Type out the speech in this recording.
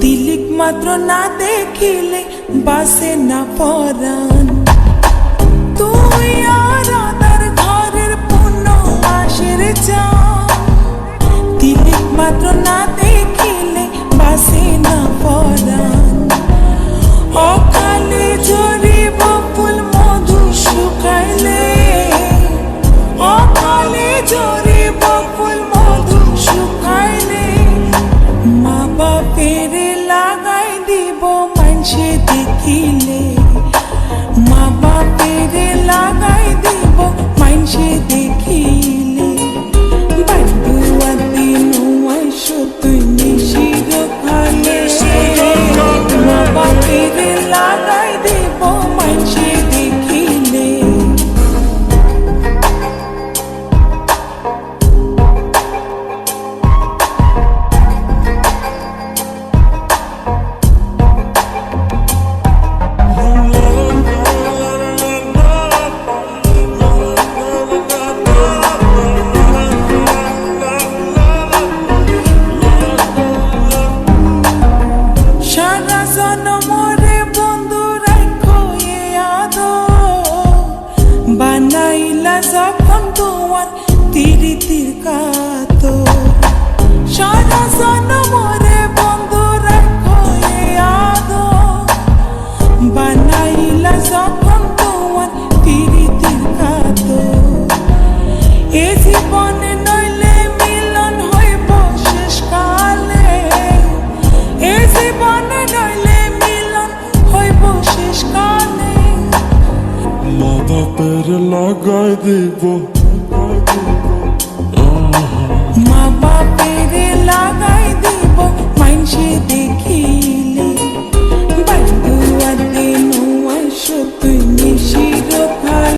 तिलिक मात्र ना देखिले बासे ना परान तुई आराधार घरेर पूर्ण मासेर जान तिलिक मात्र ना देखिले बासे ना परान अकाले झरिब फुल मधु शुकाइले अकाले झरिब फुल मधु शुकाइले मा बापेर लागाई দিব मानसे देखिले मा बापेर लागाई দিব मानसे देखिले बंधुआ दिनुआ तुई निशिर खाले मा बापेर लागाई দিব मानसे देखिले বানাইলা যখন তোমার তিরিতির কাতো সারা জনমরে বন্ধু রাখো এ আদর বানাইলা যখন তোমার তিরিতির কাতো এ জীবনে নইলে মিলন হইব শেষকালে এ জীবনে নইলে মিলন হইব শেষকালে মা বাপের লাগাই দিব মা বাপের লাগাই